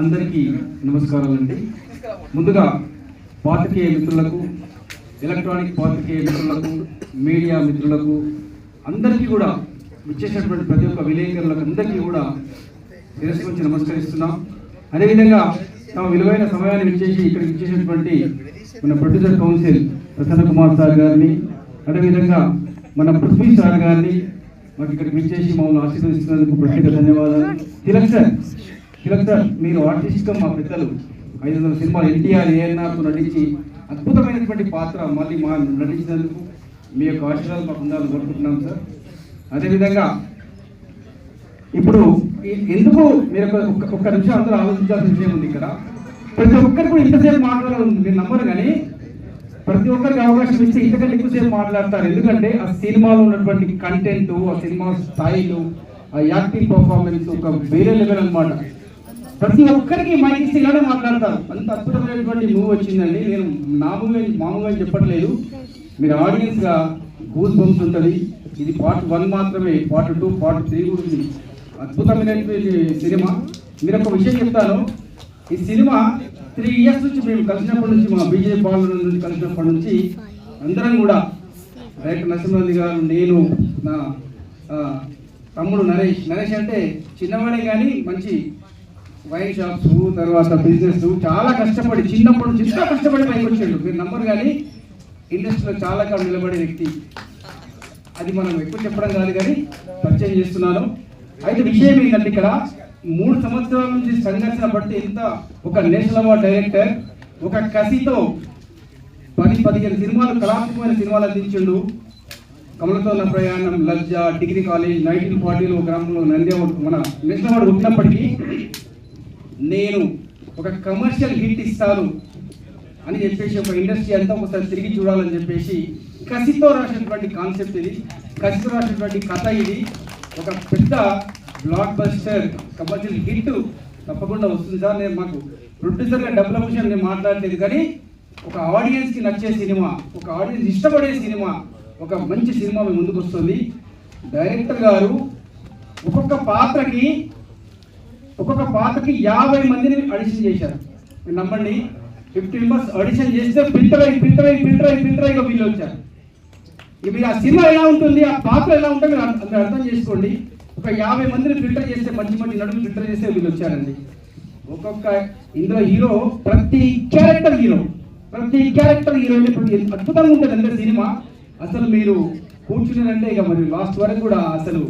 అందరికీ నమస్కారాలండి. ముందుగా పాత్రికేయ మిత్రులకు, ఎలక్ట్రానిక్ పాత్రికేయ మిత్రులకు, మీడియా మిత్రులకు అందరికీ కూడా విచ్చేసినటువంటి ప్రతి ఒక్క విలేకరులకు అందరికీ కూడా శిరస్సు నమస్కరిస్తున్నాం. అదేవిధంగా తమ విలువైన సమయాన్ని విచ్చేసి ఇక్కడికి విచ్చేసినటువంటి మన producer council Prasanna Kumar sir గారిని, అదేవిధంగా మన పృథ్వీ సార్ గారిని మాకు ఇక్కడికి విచ్చేసి మమ్మల్ని ఆశీర్వదిస్తున్నందుకు ప్రత్యేక ధన్యవాదాలు. తిలక్ సార్ మీరు ఆర్టిస్ట్గా మా పెద్దలు 500 సినిమాలు ఎన్టీఆర్ ఏఎన్ఆర్తో నటించి అద్భుతమైనటువంటి పాత్ర మళ్ళీ మా నటించినందుకు మీ యొక్క ఆశీర్వాదాలు మాకు ఉండాలని కోరుకుంటున్నాం సార్. అదేవిధంగా ఇప్పుడు ఎందుకు మీరు ఒక్క నిమిషం అందరూ ఆలోచించాల్సిన విషయం ఉంది. ఇక్కడ ప్రతి ఒక్కరికి కూడా ఇంతసేపు మాట్లాడాలి మీరు నమ్మరు, కానీ ప్రతి ఒక్కరికి అవకాశం ఇస్తే ఇంతకంటే ఎక్కువసేపు మాట్లాడతారు. ఎందుకంటే ఆ సినిమాలో ఉన్నటువంటి కంటెంట్, ఆ సినిమా స్థాయిలు, ఆ యాక్టింగ్ పర్ఫార్మెన్స్ ఒక వేరే లెవెల్ అనమాట. ప్రతి ఒక్కరికి మైక్ ఇస్తే ఇలానే మాట్లాడతారు. అంత అద్భుతమైనటువంటి మూవీ వచ్చిందండి. నేను మామూలుగా చెప్పట్లేదు, మీరు ఆడియన్స్గా గూస్ బంప్స్ ఉంటుంది. ఇది పార్ట్ 1 మాత్రమే, పార్ట్ 2, పార్ట్ 3 కూడా ఉంది. అద్భుతమైనటువంటి సినిమా. మీరు ఒక విషయం చెప్తాను, ఈ సినిమా 3 ఇయర్స్ నుంచి మేము కలిసినప్పటి నుంచి, మా బీజేపీ బాల్ నుంచి కలిసినప్పటి నుంచి అందరం కూడా డైరెక్టర్ నరసింహరెడ్డి గారు, నేను, నా తమ్ముడు నరేష్ అంటే చిన్నవాడే కానీ మంచి వైన్ షాప్స్, తర్వాత బిజినెస్ చాలా కష్టపడి చిన్నప్పటి నుంచి ఎంత కష్టపడి పైకి వచ్చాడు. మీరు నమ్మరు, కానీ ఇండస్ట్రీలో చాలా కాలం నిలబడే వ్యక్తి. అది మనం ఎక్కువ చెప్పడం కాదు కానీ పరిచయం చేస్తున్నాను. అయితే విషయం ఏంటంటే ఇక్కడ 3 సంవత్సరాల నుంచి సంఘర్షణ పడితే ఇంత ఒక నేషనల్ అవార్డ్ డైరెక్టర్ ఒక కసితో 10-15 సినిమాలు, కళాత్మకమైన సినిమాలు అందించిండు. కమలతో నా ప్రయాణం, లజ్జ, డిగ్రీ కాలేజ్, 1940లో గ్రామంలో నంది అవార్డు, మన నేషనల్ అవార్డు ఉన్నప్పటికీ నేను ఒక కమర్షియల్ హిట్ ఇస్తాను అని చెప్పేసి ఒక ఇండస్ట్రీ అంతా ఒకసారి తిరిగి చూడాలని చెప్పేసి కసితో రాసినటువంటి కాన్సెప్ట్ ఇది, కసితో రాసినటువంటి కథ ఇది. ఒక పెద్ద బ్లాక్ బస్టర్ కమర్షియల్ హిట్ తప్పకుండా వస్తుంది సార్. నేను మాకు ప్రొడ్యూసర్గా డబ్బుల విషయం నేను మాట్లాడలేదు, కానీ ఒక ఆడియన్స్కి నచ్చే సినిమా, ఒక ఆడియన్స్ ఇష్టపడే సినిమా, ఒక మంచి సినిమా మీ ముందుకు వస్తుంది. డైరెక్టర్ గారు ఒక్కొక్క పాత్రకి 50 మందిని ఆడిషన్ చేశారు. మీరు నమ్మండి, 50 మెంబర్స్ ఆడిషన్ చేస్తే ఫిల్టర్ అయ్యి వీళ్ళు వచ్చారు. ఇప్పుడు ఆ సినిమా ఎలా ఉంటుంది, ఆ పాత్ర ఎలా ఉంటుంది మీరు అర్థం చేసుకోండి. ఒక 50 మందిని ఫిల్టర్ చేస్తే, మంచి నడుము ఫిల్టర్ చేస్తే వీళ్ళు వచ్చారండి. ఒక్కొక్క ఇందులో హీరో, ప్రతి క్యారెక్టర్ హీరో అద్భుతంగా ఉంటుంది అందరి సినిమా. అసలు మీరు కూర్చున్నారంటే ఇక మరి లాస్ట్ వరకు కూడా అసలు